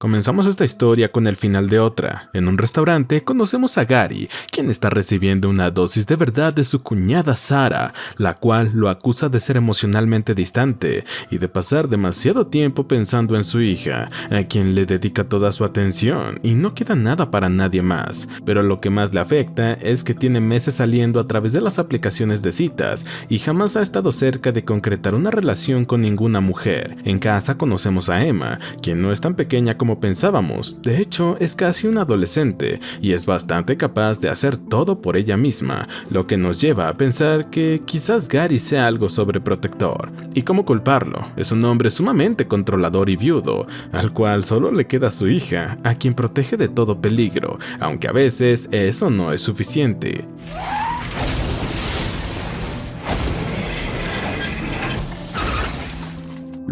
Comenzamos esta historia con el final de otra. En un restaurante conocemos a Gary, quien está recibiendo una dosis de verdad de su cuñada Sarah, la cual lo acusa de ser emocionalmente distante y de pasar demasiado tiempo pensando en su hija, a quien le dedica toda su atención y no queda nada para nadie más. Pero lo que más le afecta es que tiene meses saliendo a través de las aplicaciones de citas y jamás ha estado cerca de concretar una relación con ninguna mujer. En casa conocemos a Emma, quien no es tan pequeña como pensábamos. De hecho, es casi una adolescente y es bastante capaz de hacer todo por ella misma, lo que nos lleva a pensar que quizás Gary sea algo sobreprotector. ¿Y cómo culparlo? Es un hombre sumamente controlador y viudo, al cual solo le queda su hija, a quien protege de todo peligro, aunque a veces eso no es suficiente.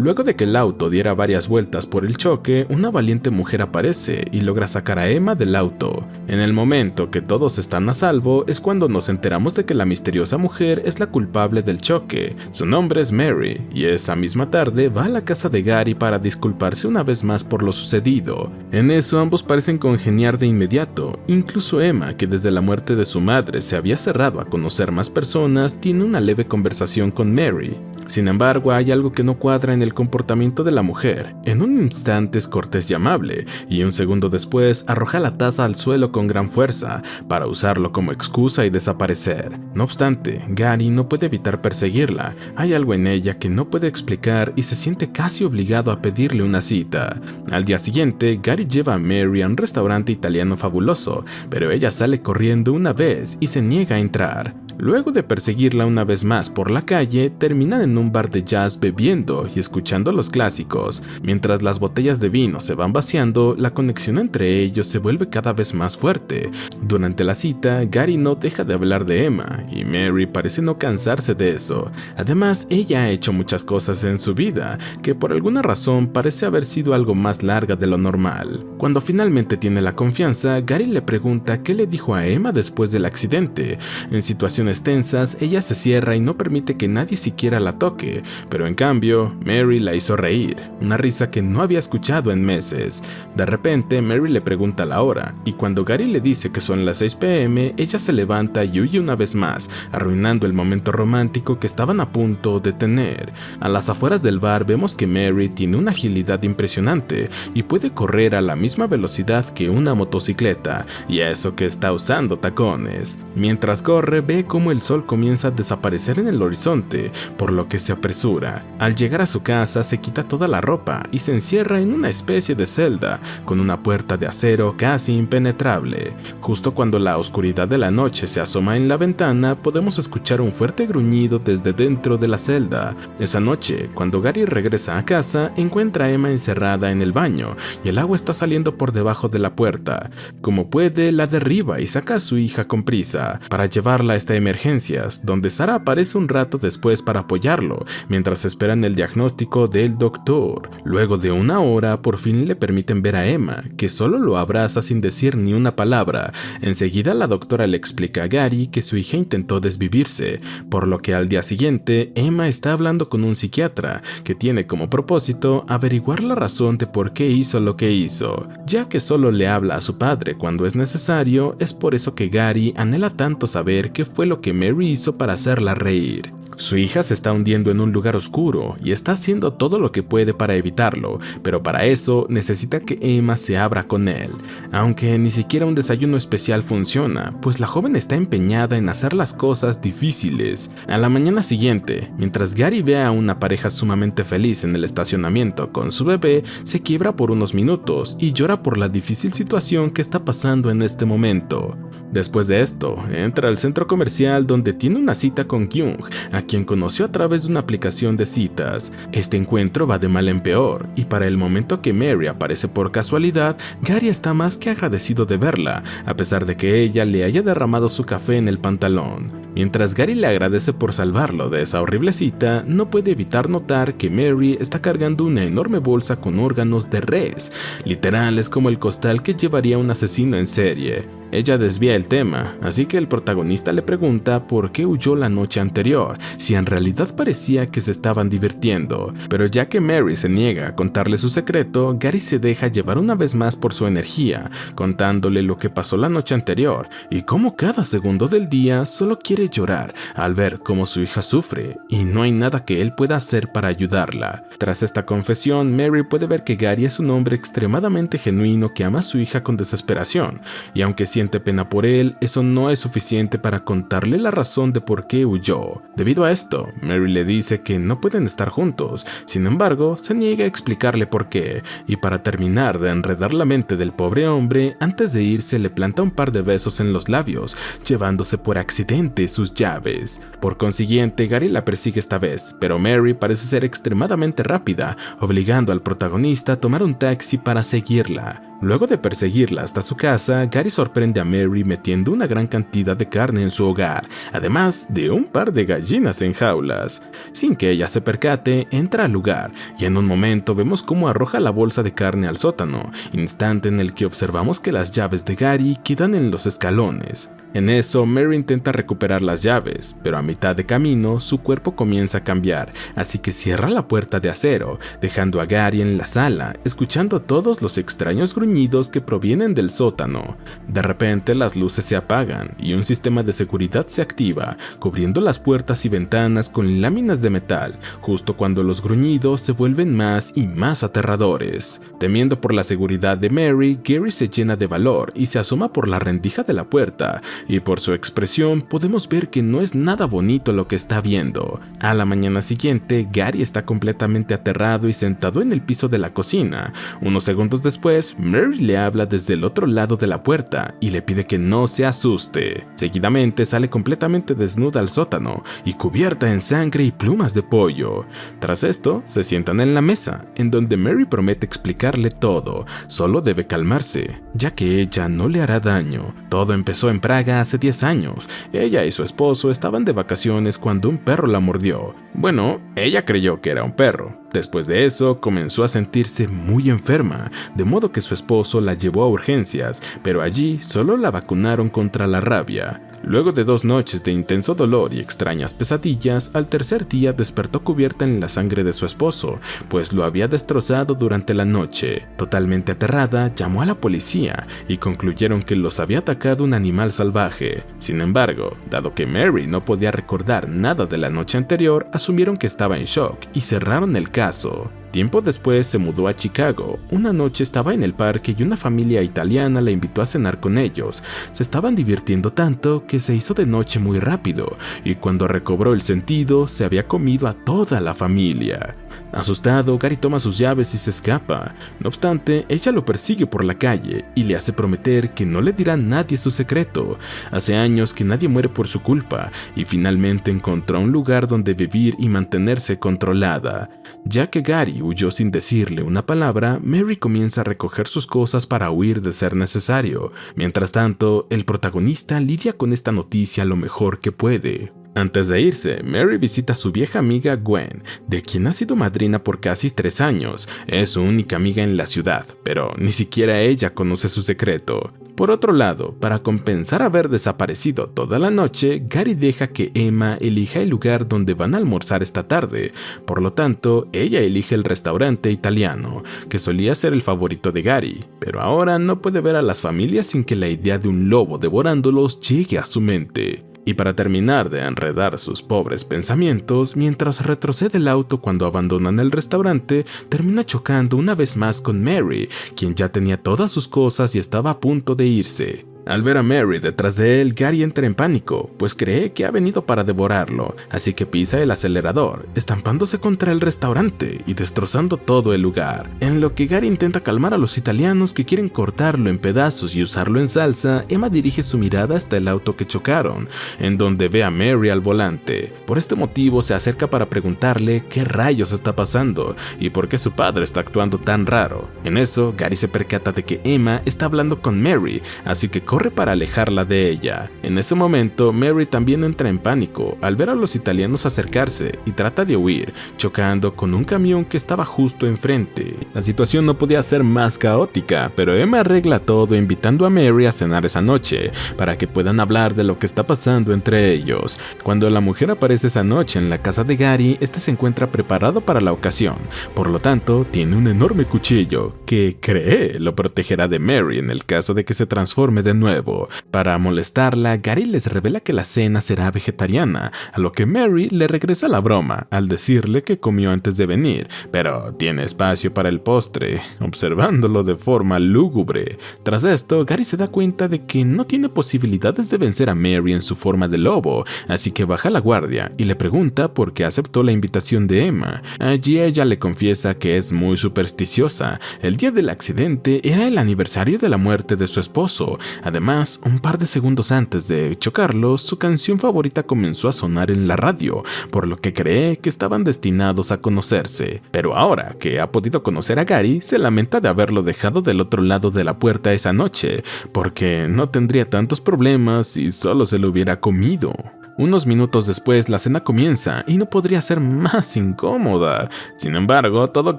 Luego de que el auto diera varias vueltas por el choque, una valiente mujer aparece y logra sacar a Emma del auto. En el momento que todos están a salvo es cuando nos enteramos de que la misteriosa mujer es la culpable del choque. Su nombre es Mary, y esa misma tarde va a la casa de Gary para disculparse una vez más por lo sucedido. En eso ambos parecen congeniar de inmediato, incluso Emma, que desde la muerte de su madre se había cerrado a conocer más personas, tiene una leve conversación con Mary. Sin embargo, hay algo que no cuadra en el comportamiento de la mujer. En un instante es cortés y amable, y un segundo después arroja la taza al suelo con gran fuerza, para usarlo como excusa y desaparecer. No obstante, Gary no puede evitar perseguirla. Hay algo en ella que no puede explicar y se siente casi obligado a pedirle una cita. Al día siguiente, Gary lleva a Mary a un restaurante italiano fabuloso, pero ella sale corriendo una vez y se niega a entrar. Luego de perseguirla una vez más por la calle, terminan en un bar de jazz bebiendo y escuchando los clásicos. Mientras las botellas de vino se van vaciando, la conexión entre ellos se vuelve cada vez más fuerte. Durante la cita, Gary no deja de hablar de Emma, y Mary parece no cansarse de eso. Además, ella ha hecho muchas cosas en su vida, que por alguna razón parece haber sido algo más larga de lo normal. Cuando finalmente tiene la confianza, Gary le pregunta qué le dijo a Emma después del accidente. En situaciones tensas, ella se cierra y no permite que nadie siquiera la toque, pero en cambio, Mary la hizo reír, una risa que no había escuchado en meses. De repente, Mary le pregunta la hora, y cuando Gary le dice que son las 6 p.m., ella se levanta y huye una vez más, arruinando el momento romántico que estaban a punto de tener. A las afueras del bar vemos que Mary tiene una agilidad impresionante y puede correr a la misma velocidad que una motocicleta, y eso que está usando tacones. Mientras corre, ve cómo el sol comienza a desaparecer en el horizonte, por lo que se apresura. Al llegar a su casa se quita toda la ropa y se encierra en una especie de celda, con una puerta de acero casi impenetrable. Justo cuando la oscuridad de la noche se asoma en la ventana, podemos escuchar un fuerte gruñido desde dentro de la celda. Esa noche, cuando Gary regresa a casa, encuentra a Emma encerrada en el baño, y el agua está saliendo por debajo de la puerta. Como puede, la derriba y saca a su hija con prisa, para llevarla a esta emergencias, donde Sarah aparece un rato después para apoyarlo, mientras esperan el diagnóstico del doctor. Luego de una hora, por fin le permiten ver a Emma, que solo lo abraza sin decir ni una palabra. Enseguida la doctora le explica a Gary que su hija intentó desvivirse, por lo que al día siguiente, Emma está hablando con un psiquiatra, que tiene como propósito averiguar la razón de por qué hizo lo que hizo. Ya que solo le habla a su padre cuando es necesario, es por eso que Gary anhela tanto saber qué fue lo que Mary hizo para hacerla reír. Su hija se está hundiendo en un lugar oscuro y está haciendo todo lo que puede para evitarlo, pero para eso necesita que Emma se abra con él, aunque ni siquiera un desayuno especial funciona, pues la joven está empeñada en hacer las cosas difíciles. A la mañana siguiente, mientras Gary ve a una pareja sumamente feliz en el estacionamiento con su bebé, se quiebra por unos minutos y llora por la difícil situación que está pasando en este momento. Después de esto, entra al centro comercial donde tiene una cita con Kyung, a quien conoció a través de una aplicación de citas. Este encuentro va de mal en peor, y para el momento que Mary aparece por casualidad, Gary está más que agradecido de verla, a pesar de que ella le haya derramado su café en el pantalón. Mientras Gary le agradece por salvarlo de esa horrible cita, no puede evitar notar que Mary está cargando una enorme bolsa con órganos de res. Literal, es como el costal que llevaría un asesino en serie. Ella desvía el tema, así que el protagonista le pregunta por qué huyó la noche anterior, si en realidad parecía que se estaban divirtiendo. Pero ya que Mary se niega a contarle su secreto, Gary se deja llevar una vez más por su energía, contándole lo que pasó la noche anterior y cómo cada segundo del día solo quiere llorar al ver cómo su hija sufre y no hay nada que él pueda hacer para ayudarla. Tras esta confesión, Mary puede ver que Gary es un hombre extremadamente genuino que ama a su hija con desesperación, y aunque siente pena por él, eso no es suficiente para contarle la razón de por qué huyó. Debido a esto, Mary le dice que no pueden estar juntos, sin embargo, se niega a explicarle por qué, y para terminar de enredar la mente del pobre hombre, antes de irse le planta un par de besos en los labios, llevándose por accidente sus llaves. Por consiguiente, Gary la persigue esta vez, pero Mary parece ser extremadamente rápida, obligando al protagonista a tomar un taxi para seguirla. Luego de perseguirla hasta su casa, Gary sorprende a Mary metiendo una gran cantidad de carne en su hogar, además de un par de gallinas en jaulas. Sin que ella se percate, entra al lugar y en un momento vemos cómo arroja la bolsa de carne al sótano, instante en el que observamos que las llaves de Gary quedan en los escalones. En eso, Mary intenta recuperar las llaves, pero a mitad de camino su cuerpo comienza a cambiar, así que cierra la puerta de acero, dejando a Gary en la sala, escuchando todos los extraños gruñidos que provienen del sótano. De repente las luces se apagan y un sistema de seguridad se activa, cubriendo las puertas y ventanas con láminas de metal, justo cuando los gruñidos se vuelven más y más aterradores. Temiendo por la seguridad de Mary, Gary se llena de valor y se asoma por la rendija de la puerta, y por su expresión podemos ver que no es nada bonito lo que está viendo. A la mañana siguiente, Gary está completamente aterrado y sentado en el piso de la cocina. Unos segundos después, Mary le habla desde el otro lado de la puerta y le pide que no se asuste. Seguidamente sale completamente desnuda al sótano y cubierta en sangre y plumas de pollo. Tras esto, se sientan en la mesa, en donde Mary promete explicarle todo, solo debe calmarse, ya que ella no le hará daño. Todo empezó en Praga hace 10 años. Ella y su esposo estaban de vacaciones cuando un perro la mordió. Bueno, ella creyó que era un perro. Después de eso, comenzó a sentirse muy enferma, de modo que su esposo la llevó a urgencias, pero allí solo la vacunaron contra la rabia. Luego de 2 noches de intenso dolor y extrañas pesadillas, al tercer día despertó cubierta en la sangre de su esposo, pues lo había destrozado durante la noche. Totalmente aterrada, llamó a la policía y concluyeron que los había atacado un animal salvaje. Sin embargo, dado que Mary no podía recordar nada de la noche anterior, asumieron que estaba en shock y cerraron el caso. Tiempo después se mudó a Chicago. Una noche estaba en el parque y una familia italiana la invitó a cenar con ellos. Se estaban divirtiendo tanto que se hizo de noche muy rápido, y cuando recobró el sentido, se había comido a toda la familia. Asustado, Gary toma sus llaves y se escapa. No obstante, ella lo persigue por la calle y le hace prometer que no le dirá a nadie su secreto. Hace años que nadie muere por su culpa y finalmente encontró un lugar donde vivir y mantenerse controlada. Ya que Gary huyó sin decirle una palabra, Mary comienza a recoger sus cosas para huir de ser necesario. Mientras tanto, el protagonista lidia con esta noticia lo mejor que puede. Antes de irse, Mary visita a su vieja amiga Gwen, de quien ha sido madrina por casi 3 años. Es su única amiga en la ciudad, pero ni siquiera ella conoce su secreto. Por otro lado, para compensar haber desaparecido toda la noche, Gary deja que Emma elija el lugar donde van a almorzar esta tarde. Por lo tanto, ella elige el restaurante italiano, que solía ser el favorito de Gary, pero ahora no puede ver a las familias sin que la idea de un lobo devorándolos llegue a su mente. Y para terminar de enredar sus pobres pensamientos, mientras retrocede el auto cuando abandonan el restaurante, termina chocando una vez más con Mary, quien ya tenía todas sus cosas y estaba a punto de irse. Al ver a Mary detrás de él, Gary entra en pánico, pues cree que ha venido para devorarlo, así que pisa el acelerador, estampándose contra el restaurante y destrozando todo el lugar. En lo que Gary intenta calmar a los italianos que quieren cortarlo en pedazos y usarlo en salsa, Emma dirige su mirada hasta el auto que chocaron, en donde ve a Mary al volante. Por este motivo se acerca para preguntarle qué rayos está pasando y por qué su padre está actuando tan raro. En eso, Gary se percata de que Emma está hablando con Mary, así que corre corre para alejarla de ella. En ese momento, Mary también entra en pánico al ver a los italianos acercarse y trata de huir, chocando con un camión que estaba justo enfrente. La situación no podía ser más caótica, pero Emma arregla todo invitando a Mary a cenar esa noche, para que puedan hablar de lo que está pasando entre ellos. Cuando la mujer aparece esa noche en la casa de Gary, este se encuentra preparado para la ocasión, por lo tanto tiene un enorme cuchillo que cree lo protegerá de Mary en el caso de que se transforme de nuevo. Para molestarla, Gary les revela que la cena será vegetariana, a lo que Mary le regresa la broma al decirle que comió antes de venir, pero tiene espacio para el postre, observándolo de forma lúgubre. Tras esto, Gary se da cuenta de que no tiene posibilidades de vencer a Mary en su forma de lobo, así que baja la guardia y le pregunta por qué aceptó la invitación de Emma. Allí ella le confiesa que es muy supersticiosa. El día del accidente era el aniversario de la muerte de su esposo. Además, un par de segundos antes de chocarlo, su canción favorita comenzó a sonar en la radio, por lo que cree que estaban destinados a conocerse. Pero ahora que ha podido conocer a Gary, se lamenta de haberlo dejado del otro lado de la puerta esa noche, porque no tendría tantos problemas si solo se lo hubiera comido. Unos minutos después la cena comienza y no podría ser más incómoda. Sin embargo, todo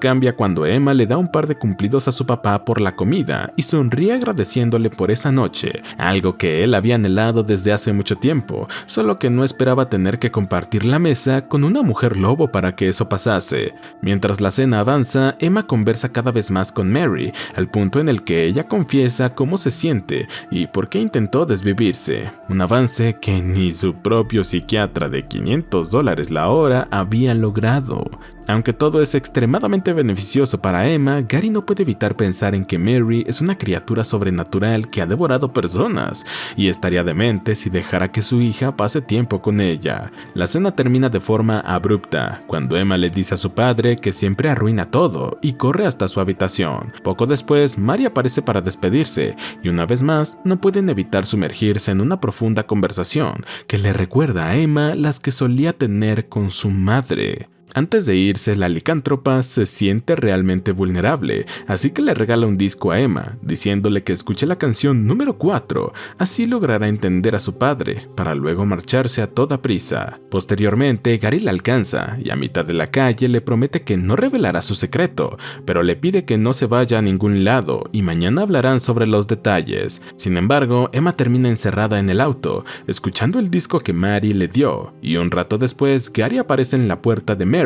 cambia cuando Emma le da un par de cumplidos a su papá por la comida y sonríe agradeciéndole por esa noche, algo que él había anhelado desde hace mucho tiempo, solo que no esperaba tener que compartir la mesa con una mujer lobo para que eso pasase. Mientras la cena avanza, Emma conversa cada vez más con Mary, al punto en el que ella confiesa cómo se siente y por qué intentó desvivirse, un avance que ni su propio psiquiatra de $500 la hora había logrado. Aunque todo es extremadamente beneficioso para Emma, Gary no puede evitar pensar en que Mary es una criatura sobrenatural que ha devorado personas, y estaría demente si dejara que su hija pase tiempo con ella. La cena termina de forma abrupta, cuando Emma le dice a su padre que siempre arruina todo, y corre hasta su habitación. Poco después, Mary aparece para despedirse, y una vez más, no pueden evitar sumergirse en una profunda conversación que le recuerda a Emma las que solía tener con su madre. Antes de irse, la licántropa se siente realmente vulnerable, así que le regala un disco a Emma, diciéndole que escuche la canción número 4, así logrará entender a su padre, para luego marcharse a toda prisa. Posteriormente, Gary la alcanza, y a mitad de la calle le promete que no revelará su secreto, pero le pide que no se vaya a ningún lado, y mañana hablarán sobre los detalles. Sin embargo, Emma termina encerrada en el auto, escuchando el disco que Mary le dio, y un rato después, Gary aparece en la puerta de Mary,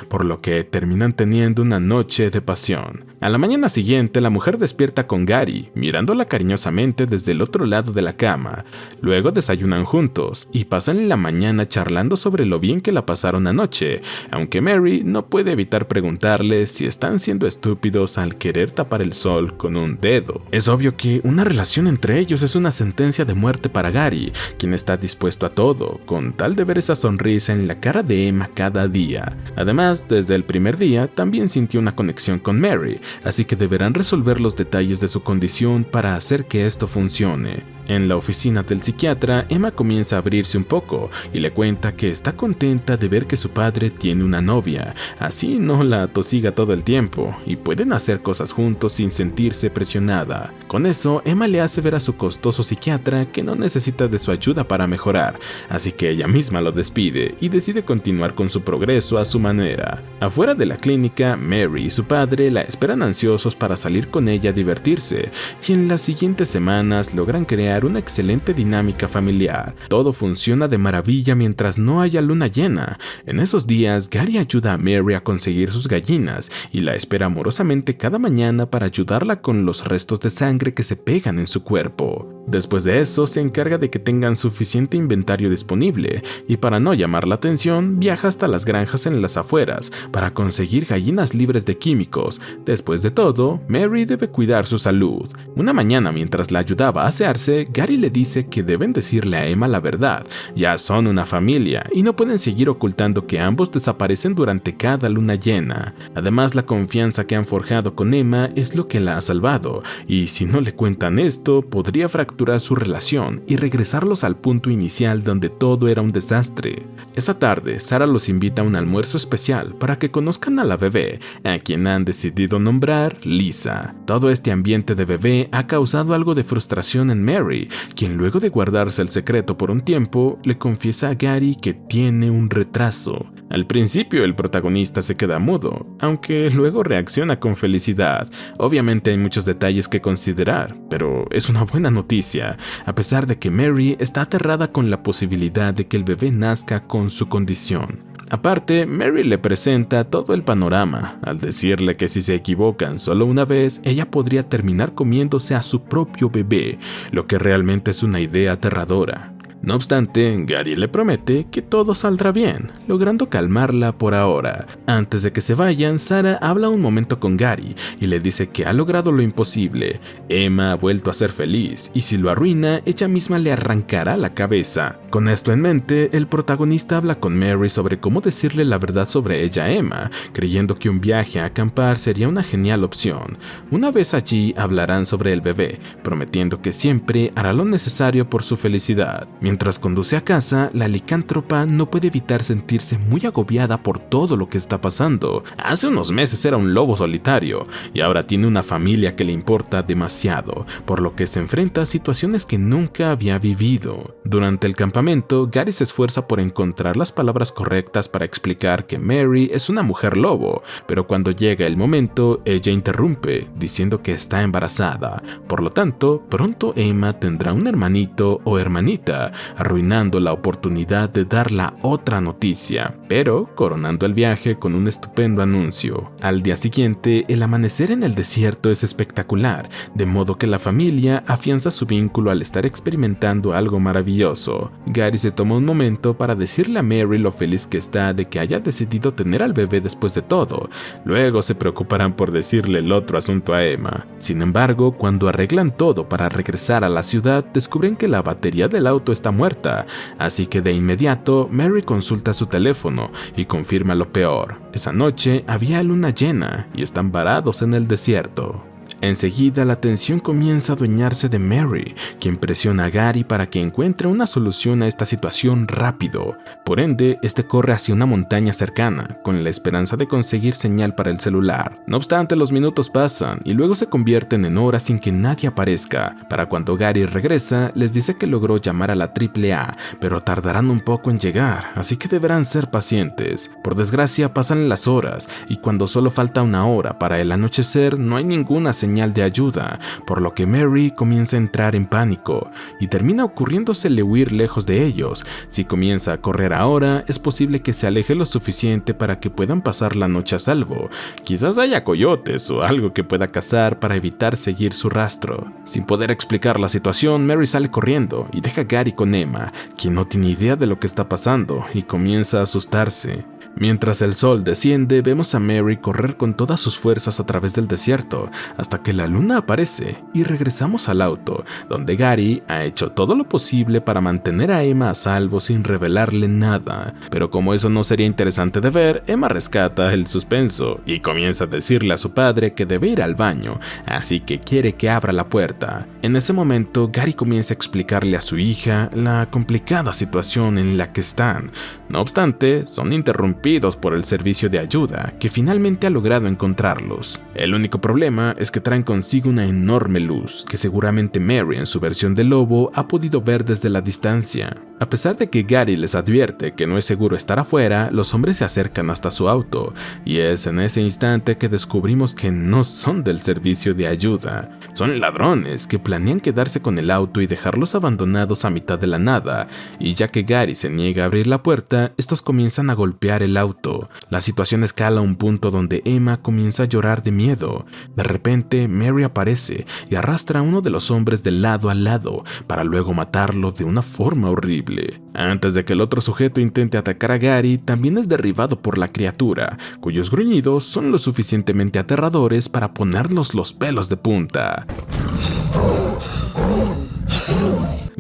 por lo que terminan teniendo una noche de pasión. A la mañana siguiente, la mujer despierta con Gary, mirándola cariñosamente desde el otro lado de la cama. Luego desayunan juntos y pasan la mañana charlando sobre lo bien que la pasaron anoche, aunque Mary no puede evitar preguntarle si están siendo estúpidos al querer tapar el sol con un dedo. Es obvio que una relación entre ellos es una sentencia de muerte para Gary, quien está dispuesto a todo, con tal de ver esa sonrisa en la cara de Emma cada día. Además, desde el primer día también sintió una conexión con Mary, así que deberán resolver los detalles de su condición para hacer que esto funcione. En la oficina del psiquiatra, Emma comienza a abrirse un poco y le cuenta que está contenta de ver que su padre tiene una novia, así no la atosiga todo el tiempo y pueden hacer cosas juntos sin sentirse presionada. Con eso, Emma le hace ver a su costoso psiquiatra que no necesita de su ayuda para mejorar, así que ella misma lo despide y decide continuar con su progreso a su manera. Afuera de la clínica, Mary y su padre la esperan ansiosos para salir con ella a divertirse, y en las siguientes semanas logran crear una excelente dinámica familiar. Todo funciona de maravilla mientras no haya luna llena. En esos días, Gary ayuda a Mary a conseguir sus gallinas y la espera amorosamente cada mañana para ayudarla con los restos de sangre que se pegan en su cuerpo. Después de eso, se encarga de que tengan suficiente inventario disponible y para no llamar la atención, viaja hasta las granjas en las afueras para conseguir gallinas libres de químicos. Después de todo, Mary debe cuidar su salud. Una mañana, mientras la ayudaba a asearse, Gary le dice que deben decirle a Emma la verdad. Ya son una familia y no pueden seguir ocultando que ambos desaparecen durante cada luna llena. Además, la confianza que han forjado con Emma es lo que la ha salvado, y si no le cuentan esto, podría fracturar reestructurar su relación y regresarlos al punto inicial donde todo era un desastre. Esa tarde, Sarah los invita a un almuerzo especial para que conozcan a la bebé, a quien han decidido nombrar Lisa. Todo este ambiente de bebé ha causado algo de frustración en Mary, quien luego de guardarse el secreto por un tiempo, le confiesa a Gary que tiene un retraso. Al principio el protagonista se queda mudo, aunque luego reacciona con felicidad. Obviamente hay muchos detalles que considerar, pero es una buena noticia, a pesar de que Mary está aterrada con la posibilidad de que el bebé nazca con su condición. Aparte, Mary le presenta todo el panorama, al decirle que si se equivocan solo una vez, ella podría terminar comiéndose a su propio bebé, lo que realmente es una idea aterradora. No obstante, Gary le promete que todo saldrá bien, logrando calmarla por ahora. Antes de que se vayan, Sarah habla un momento con Gary y le dice que ha logrado lo imposible. Emma ha vuelto a ser feliz y si lo arruina, ella misma le arrancará la cabeza. Con esto en mente, el protagonista habla con Mary sobre cómo decirle la verdad sobre ella a Emma, creyendo que un viaje a acampar sería una genial opción. Una vez allí, hablarán sobre el bebé, prometiendo que siempre hará lo necesario por su felicidad. Mientras conduce a casa, la licántropa no puede evitar sentirse muy agobiada por todo lo que está pasando. Hace unos meses era un lobo solitario y ahora tiene una familia que le importa demasiado, por lo que se enfrenta a situaciones que nunca había vivido. Durante el campamento, Gary se esfuerza por encontrar las palabras correctas para explicar que Mary es una mujer lobo, pero cuando llega el momento, ella interrumpe, diciendo que está embarazada. Por lo tanto, pronto Emma tendrá un hermanito o hermanita, arruinando la oportunidad de dar la otra noticia, pero coronando el viaje con un estupendo anuncio. Al día siguiente, el amanecer en el desierto es espectacular, de modo que la familia afianza su vínculo al estar experimentando algo maravilloso. Gary se toma un momento para decirle a Mary lo feliz que está de que haya decidido tener al bebé después de todo. Luego se preocuparán por decirle el otro asunto a Emma. Sin embargo, cuando arreglan todo para regresar a la ciudad, descubren que la batería del auto está muerta, así que de inmediato Mary consulta su teléfono y confirma lo peor. Esa noche había luna llena y están varados en el desierto. Enseguida la tensión comienza a adueñarse de Mary, quien presiona a Gary para que encuentre una solución a esta situación rápido. Por ende, este corre hacia una montaña cercana, con la esperanza de conseguir señal para el celular. No obstante, los minutos pasan y luego se convierten en horas sin que nadie aparezca. Para cuando Gary regresa, les dice que logró llamar a la AAA, pero tardarán un poco en llegar, así que deberán ser pacientes. Por desgracia, pasan las horas y cuando solo falta una hora para el anochecer, no hay ninguna señal de ayuda, por lo que Mary comienza a entrar en pánico y termina ocurriéndosele huir lejos de ellos. Si comienza a correr ahora, es posible que se aleje lo suficiente para que puedan pasar la noche a salvo. Quizás haya coyotes o algo que pueda cazar para evitar seguir su rastro. Sin poder explicar la situación, Mary sale corriendo y deja a Gary con Emma, quien no tiene idea de lo que está pasando y comienza a asustarse. Mientras el sol desciende, vemos a Mary correr con todas sus fuerzas a través del desierto, hasta que la luna aparece y regresamos al auto, donde Gary ha hecho todo lo posible para mantener a Emma a salvo sin revelarle nada. Pero como eso no sería interesante de ver, Emma rescata el suspenso y comienza a decirle a su padre que debe ir al baño, así que quiere que abra la puerta. En ese momento, Gary comienza a explicarle a su hija la complicada situación en la que están. No obstante, son interrumpidos por el servicio de ayuda, que finalmente ha logrado encontrarlos. El único problema es que traen consigo una enorme luz, que seguramente Mary en su versión de lobo ha podido ver desde la distancia. A pesar de que Gary les advierte que no es seguro estar afuera, los hombres se acercan hasta su auto, y es en ese instante que descubrimos que no son del servicio de ayuda. Son ladrones que planean quedarse con el auto y dejarlos abandonados a mitad de la nada, y ya que Gary se niega a abrir la puerta, estos comienzan a golpear el auto. La situación escala a un punto donde Emma comienza a llorar de miedo. De repente, Mary aparece y arrastra a uno de los hombres de lado a lado, para luego matarlo de una forma horrible. Antes de que el otro sujeto intente atacar a Gary, también es derribado por la criatura, cuyos gruñidos son lo suficientemente aterradores para ponernos los pelos de punta.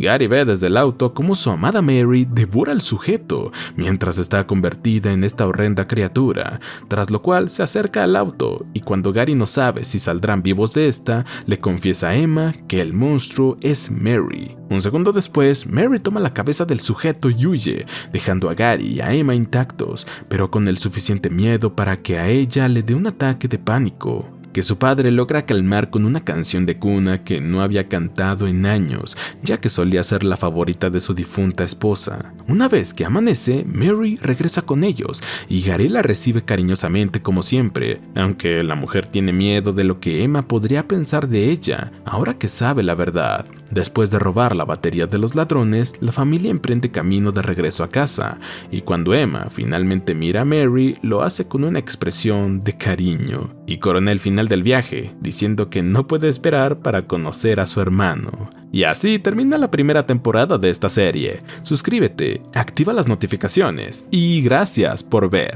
Gary ve desde el auto cómo su amada Mary devora al sujeto mientras está convertida en esta horrenda criatura, tras lo cual se acerca al auto y cuando Gary no sabe si saldrán vivos de esta, le confiesa a Emma que el monstruo es Mary. Un segundo después, Mary toma la cabeza del sujeto y huye, dejando a Gary y a Emma intactos, pero con el suficiente miedo para que a ella le dé un ataque de pánico, que su padre logra calmar con una canción de cuna que no había cantado en años, ya que solía ser la favorita de su difunta esposa. Una vez que amanece, Mary regresa con ellos y Gary la recibe cariñosamente como siempre, aunque la mujer tiene miedo de lo que Emma podría pensar de ella, ahora que sabe la verdad. Después de robar la batería de los ladrones, la familia emprende camino de regreso a casa, y cuando Emma finalmente mira a Mary, lo hace con una expresión de cariño, y corona el final del viaje, diciendo que no puede esperar para conocer a su hermano. Y así termina la primera temporada de esta serie. Suscríbete, activa las notificaciones, y gracias por ver.